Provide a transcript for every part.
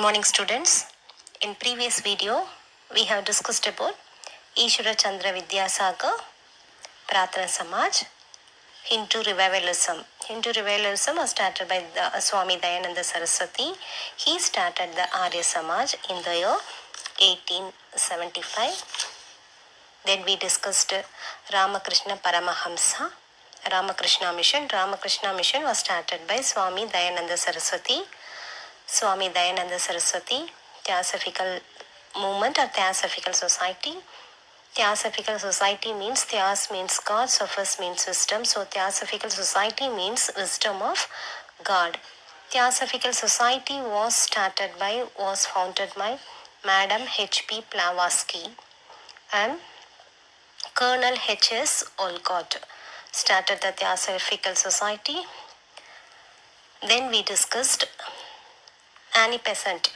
morning, students. In previous video, we have discussed about Ishwara Chandra Vidyasagar, Prarthana Samaj, Hindu revivalism. Hindu revivalism was started by the Swami Dayananda Saraswati. He started the Arya Samaj in the year 1875. Then we discussed Ramakrishna Paramahamsa, Ramakrishna Mission. Ramakrishna Mission was started by Swami Dayananda Saraswati. Swami Dayananda Saraswati, Theosophical Movement or Theosophical Society. Theosophical Society means Theos means God, Sophos means wisdom. So Theosophical Society means wisdom of God. Theosophical Society was founded by Madam H.P. Blavatsky and Colonel H.S. Olcott started the Theosophical Society. Then we discussed Annie Besant.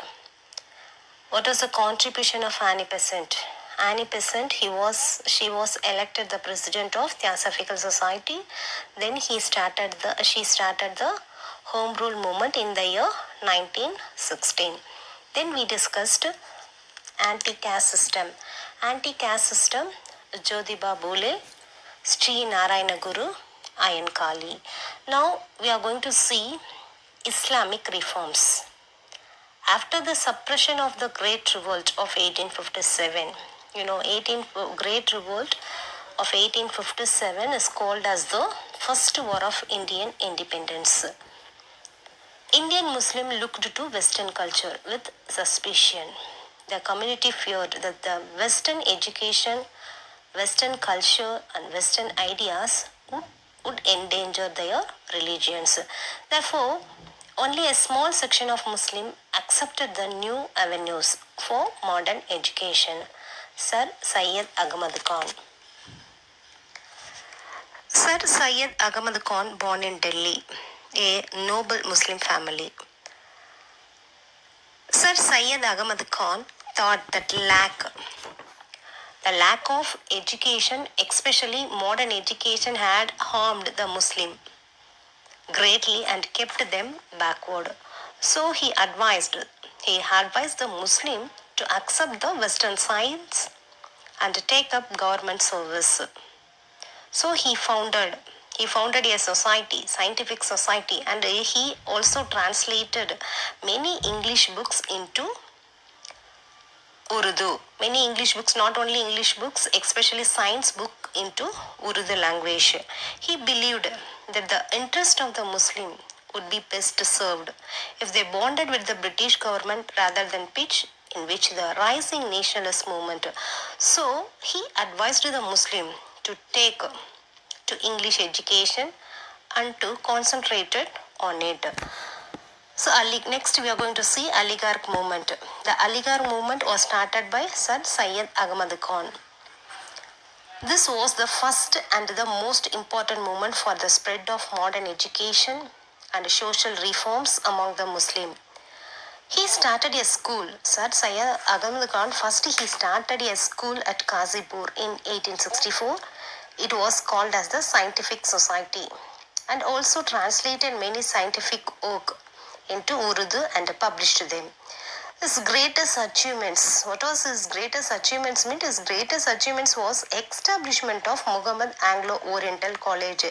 What was the contribution of Annie Besant? Annie Besant, she was elected the president of Theosophical Society. Then she started the Home Rule movement in the year 1916. Then we discussed anti-caste system. Anti-caste system, Jyotiba Phule, Sri Narayana Guru, Ayan Kali. Now we are going to see Islamic reforms. After the suppression of the Great Revolt of 1857, Great Revolt of 1857 is called as the first war of Indian independence. Indian Muslim looked to Western culture with suspicion. The community feared that the Western education, Western culture and Western ideas would endanger their religions. Therefore, only a small section of Muslims accepted the new avenues for modern education. Sir Syed Ahmad Khan. Sir Syed Ahmad Khan, born in Delhi, a noble Muslim family. Sir Syed Ahmad Khan thought that the lack of education, especially modern education, had harmed the Muslim greatly and kept them backward. So he advised the Muslim to accept the Western science and take up government service. So he founded a society, scientific society, and he also translated many English books into Urdu. Many English books, not only English books, especially science book into Urdu language. He believed that the interest of the Muslim would be best served if they bonded with the British government rather than pitch in which the rising nationalist movement. So he advised the Muslim to take to English education and to concentrate on it. So next we are going to see Aligarh movement. The Aligarh movement was started by Sir Syed Ahmad Khan. This was the first and the most important movement for the spread of modern education and social reforms among the Muslim. He started a school. Sir Syed Ahmad Khan he started a school at Kazipur in 1864. It was called as the Scientific Society and also translated many scientific work into Urdu and published them. His greatest achievements, what was his greatest achievements? His greatest achievements was establishment of Muhammad Anglo-Oriental College.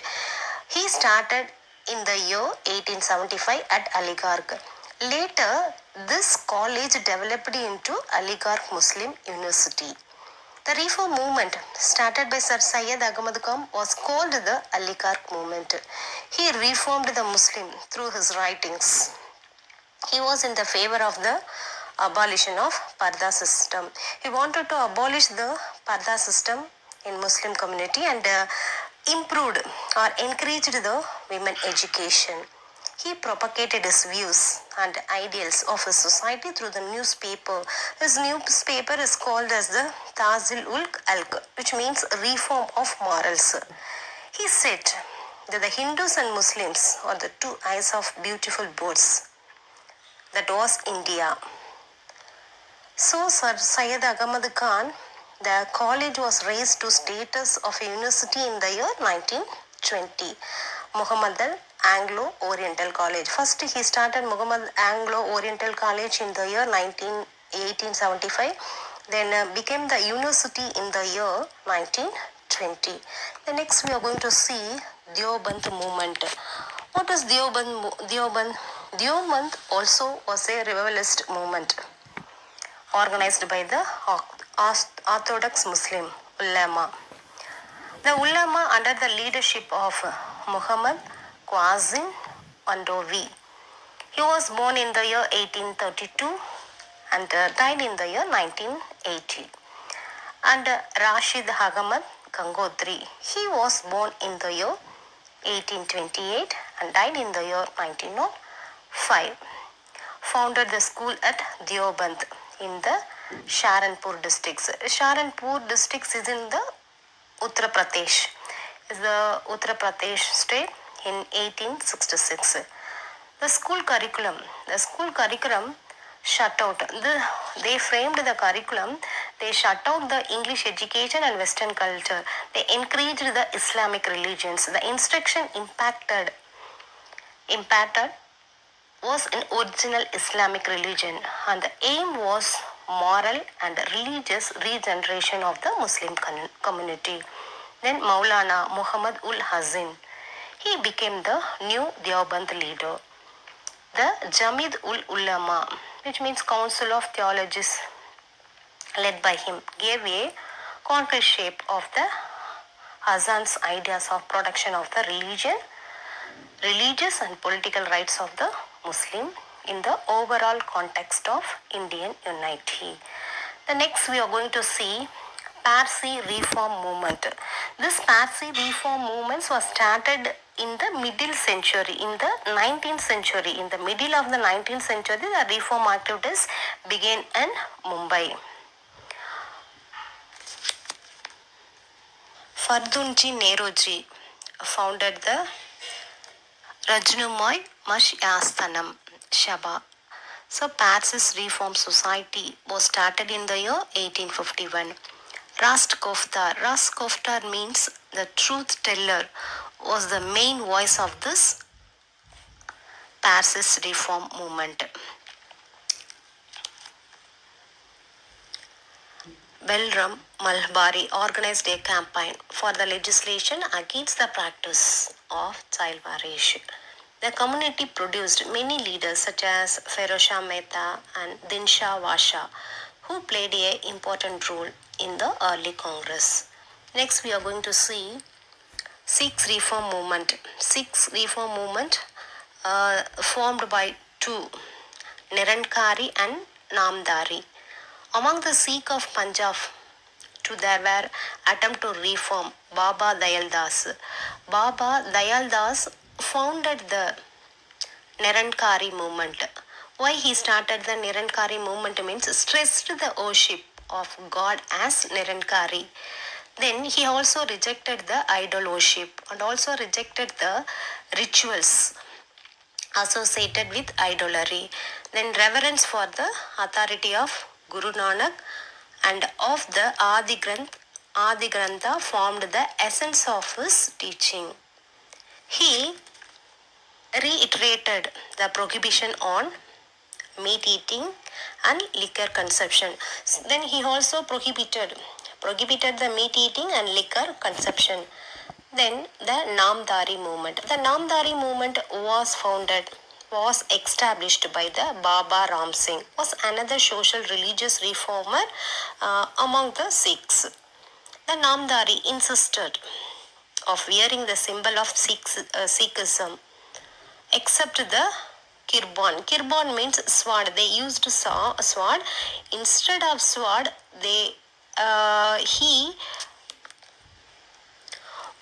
He started in the year 1875 at Aligarh. Later, this college developed into Aligarh Muslim University. The reform movement started by Sir Syed Ahmad Khan was called the Aligarh movement. He reformed the Muslim through his writings. He was in the favor of the abolition of Parda system. He wanted to abolish the Parda system in Muslim community and improved or encouraged the women education. He propagated his views and ideals of his society through the newspaper. His newspaper is called as the Tazil-ul-Alq, which means reform of morals. He said that the Hindus and Muslims are the two eyes of beautiful birds. That was India. So Sir Syed Ahmad Khan, the college was raised to status of a university in the year 1920. Muhammadan Anglo-Oriental College. First he started Muhammad Anglo-Oriental College in the year 1875, then became the university in the year 1920. The next we are going to see Deoband movement. What is Deoband? Deoband also was a revivalist movement organized by the Orthodox Muslim ulama. The ulama under the leadership of Muhammad Qasim Andovi. He was born in the year 1832 and died in the year 1980. And Rashid Ahmad Gangotri. He was born in the year 1828 and died in the year 1905. Founded the school at Deoband in the Saharanpur districts. Saharanpur districts is in the Uttar Pradesh. Is the Uttar Pradesh state in 1866. The school curriculum shut out. They framed the curriculum. They shut out the English education and Western culture. They encouraged the Islamic religions. The instruction impacted was an original Islamic religion, and the aim was moral and religious regeneration of the Muslim community. Then Maulana Muhammad ul Hazin, he became the new Deoband leader. The Jamid ul Ulama, which means Council of Theologists, led by him, gave a concrete shape of the Hazan's ideas of protection of the religious and political rights of the Muslim in the overall context of Indian unity. The next we are going to see Parsi reform movement. This Parsi reform movement was started in the middle century, in the 19th century. In the middle of the 19th century, the reform activities began in Mumbai. Fardunji Nehruji founded the Rajnumoy Mash Astanam Shaba. So Parsis Reform Society was started in the year 1851. Rast Koftar means the truth teller, was the main voice of this Parsis reform movement. Belram Malbari organized a campaign for the legislation against the practice of child marriage. The community produced many leaders such as Ferozshah Mehta and Dinshaw Washa, who played an important role in the early Congress. Next, we are going to see Sikh reform movement. Sikh reform movement formed by two, Nirankari and Namdari. Among the Sikh of Punjab, there were attempts to reform Baba Dayal Das. Baba Dayal Das founded the Nirankari movement. Why he started the Nirankari movement means stressed the worship of God as Nirankari. Then he also rejected the idol worship and also rejected the rituals associated with idolatry. Then reverence for the authority of Guru Nanak and of the Adi Grantha formed the essence of his teaching. He reiterated the prohibition on meat eating and liquor consumption. Then he also prohibited the meat eating and liquor consumption. Then the Namdari movement. The Namdari movement was established by the Baba Ram Singh, was another social religious reformer among the Sikhs. The Namdari insisted of wearing the symbol of Sikhism, except the kirban. Kirban means sword. They used sword. Instead of sword, he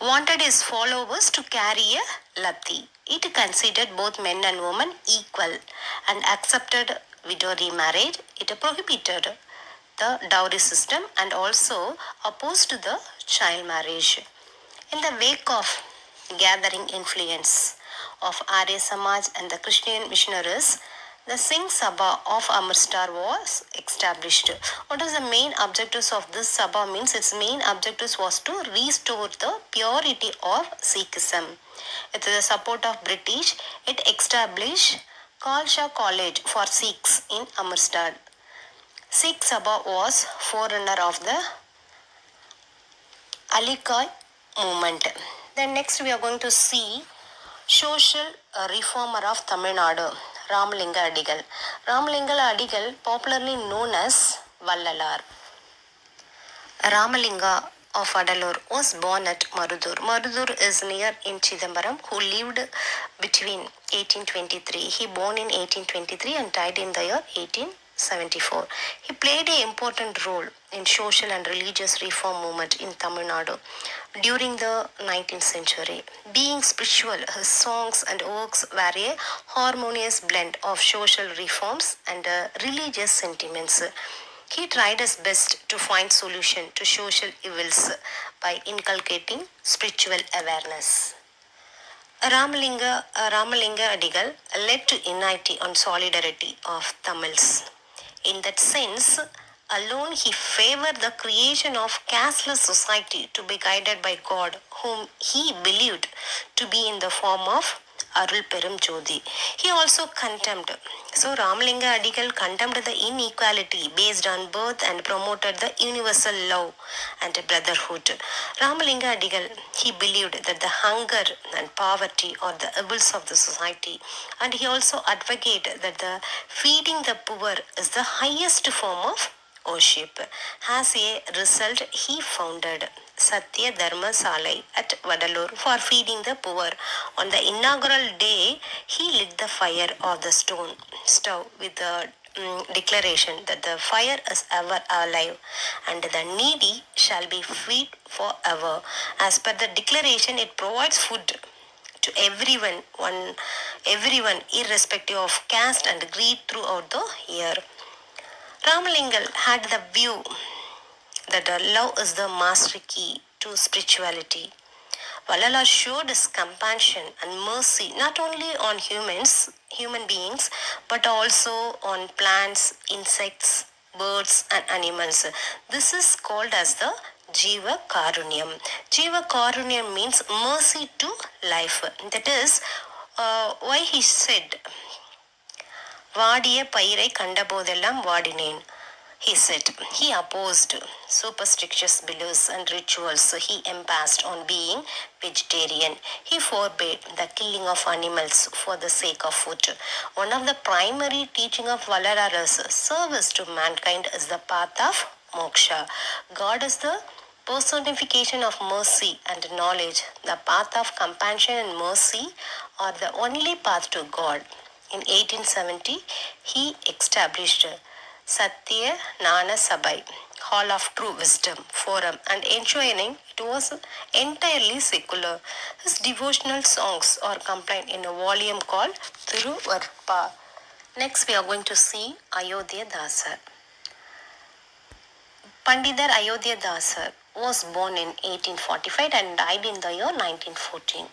wanted his followers to carry a lati. It considered both men and women equal and accepted widow remarriage. It prohibited the dowry system and also opposed the child marriage. In the wake of gathering influence of Arya Samaj and the Christian missionaries, The Singh Sabha of Amritsar was established. What is the main objectives of this Sabha means? Its main objectives was to restore the purity of Sikhism. With the support of British, it established Khalsa College for Sikhs in Amritsar. Sikh Sabha was forerunner of the Alikai movement. Then next we are going to see social reformer of Tamil Nadu, Ramalinga Adigal. Ramalinga Adigal, popularly known as Vallalar. Ramalinga of Adalur was born at Marudur. Marudur is near in Chidambaram, who lived between 1823. He born in 1823 and died in the year 1874. He played an important role in social and religious reform movement in Tamil Nadu during the 19th century. Being spiritual, his songs and works were a harmonious blend of social reforms and religious sentiments. He tried his best to find solution to social evils by inculcating spiritual awareness. Ramalinga Adigal led to unity and solidarity of Tamils. In that sense, alone he favored the creation of casteless society to be guided by God, whom he believed to be in the form of Arul Perum Jodi. He also condemned. So Ramalinga Adigal condemned the inequality based on birth and promoted the universal love and brotherhood. Ramalinga Adigal, he believed that the hunger and poverty are the evils of the society, and he also advocated that the feeding the poor is the highest form of worship. As a result, he founded Satya Dharma Salai at Vadalur for feeding the poor. On the inaugural day, he lit the fire of the stone stove with the declaration that the fire is ever alive and the needy shall be fed forever. As per the declaration, it provides food to everyone irrespective of caste and creed throughout the year. Ramalingal had the view that love is the master key to spirituality. Vallala showed his compassion and mercy not only on human beings, but also on plants, insects, birds, and animals. This is called as the Jiva Karunyam. Jiva Karunyam means mercy to life. That is why he said, வாடிய பயிரை கண்டபோதெல்லாம் வாடினேன். He said he opposed superstitious beliefs and rituals he emphasized on being vegetarian. He forbade the killing of animals for the sake of food. One of the primary teaching of Vallarara's service to mankind is the path of moksha. God is the personification of mercy and knowledge. The path of compassion and mercy are the only path to God. In 1870, he established Satya Nana Sabai, Hall of True Wisdom Forum, and ensuring it was entirely secular. His devotional songs are compiled in a volume called Thiruvarpa. Next, we are going to see Ayodhya Dasar. Pandidar Ayodhya Dasar was born in 1845 and died in the year 1914.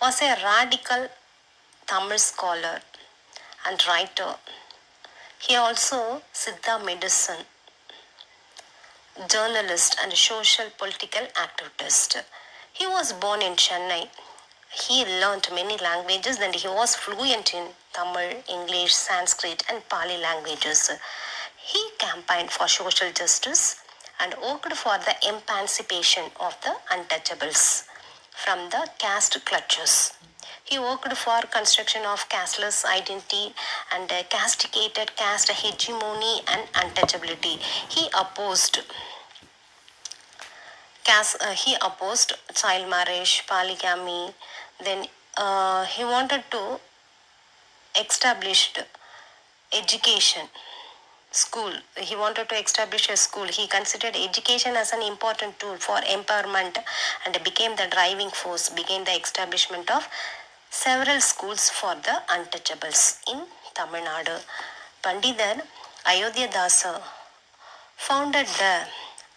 Was a radical Tamil scholar and writer. He also Siddha medicine, journalist and social political activist. He was born in Chennai. He learnt many languages and he was fluent in Tamil, English, Sanskrit and Pali languages. He campaigned for social justice and worked for the emancipation of the untouchables from the caste clutches. He worked for construction of casteless identity and castigated caste hegemony and untouchability. He opposed child marriage, polygamy. Then he wanted to establish education school. He wanted to establish a school. He considered education as an important tool for empowerment and became the driving force, began the establishment of several schools for the untouchables in Tamil Nadu. Pandidar Ayodhya Dasa founded the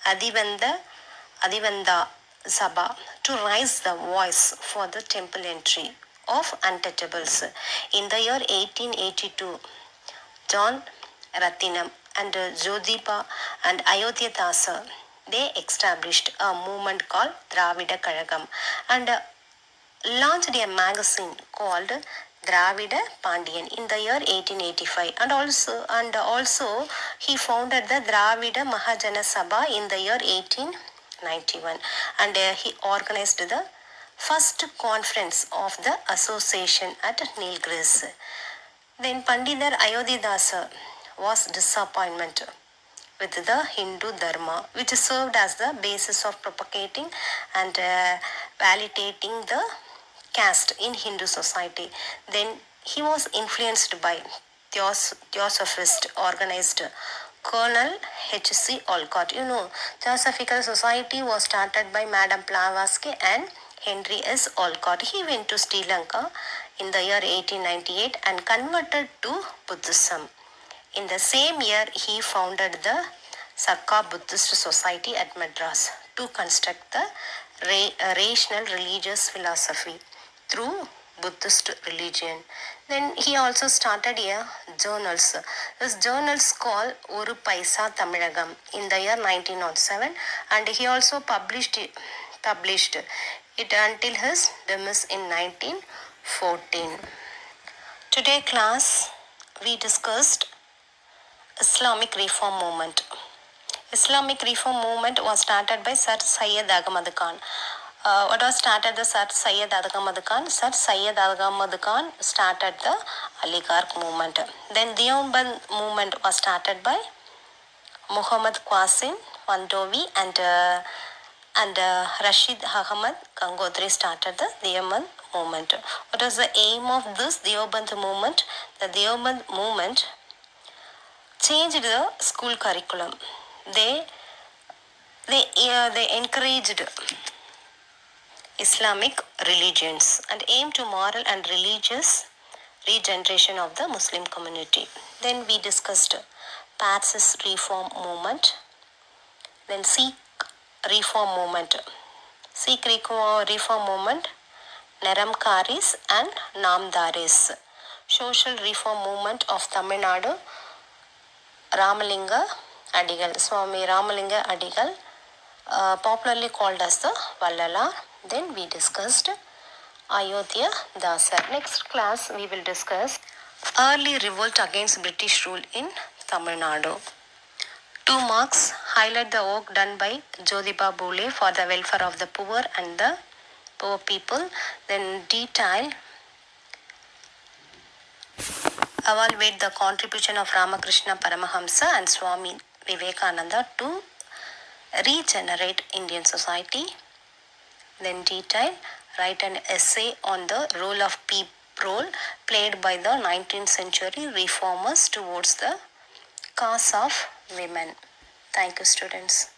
Adivanda Sabha to raise the voice for the temple entry of untouchables. In the year 1882, John Rathinam and Jyotiba and Ayodhya Dasa, they established a movement called Dravida Kazhagam and launched a magazine called Dravida Pandian in the year 1885, and also he founded the Dravida Mahajana Sabha in the year 1891, and he organized the first conference of the association at Nilgiris. Then Pandidar Ayodhidasa was disappointment with the Hindu Dharma, which served as the basis of propagating and validating the caste in Hindu society. Then he was influenced by Theosophist organized Colonel H.C. Olcott. You know, Theosophical Society was started by Madame Blavatsky and Henry S. Olcott. He went to Sri Lanka in the year 1898 and converted to Buddhism. In the same year, he founded the Sarkar Buddhist Society at Madras to construct the rational religious philosophy through Buddhist religion. Then he also started a journals. This journals called Oru Paisa Tamilagam in the year 1907, and he also published it until his demise in 1914. Today class we discussed Islamic Reform Movement. Islamic Reform Movement was started by Sir Syed Ahmad Khan. What was started the Sir Syed Ahmad Khan? Sir Syed Ahmad Khan started the Aligarh movement. Then Deoband movement was started by Muhammad Qasim Mandovi and Rashid Ahmad Gangotri started the Deoband movement. What was the aim of this Deoband movement? The Deoband movement changed the school curriculum. They encouraged Islamic religions and aimed to moral and religious regeneration of the Muslim community. Then we discussed Patsis reform movement, then Sikh reform movement. Sikh reform movement, Neramkaris and Namdaris. Social reform movement of Tamil Nadu, Ramalinga Adigal, Swami Ramalinga Adigal, popularly called as the Vallala. Then we discussed Ayodhya Dasa. Next class we will discuss early revolt against British rule in Tamil Nadu. 2 marks highlight the work done by Jyotiba Phule for the welfare of the poor and the poor people. Then detail evaluate the contribution of Ramakrishna Paramahamsa and Swami Vivekananda to regenerate Indian society. Then detail write an essay on the role played by the 19th century reformers towards the cause of women. Thank you, students.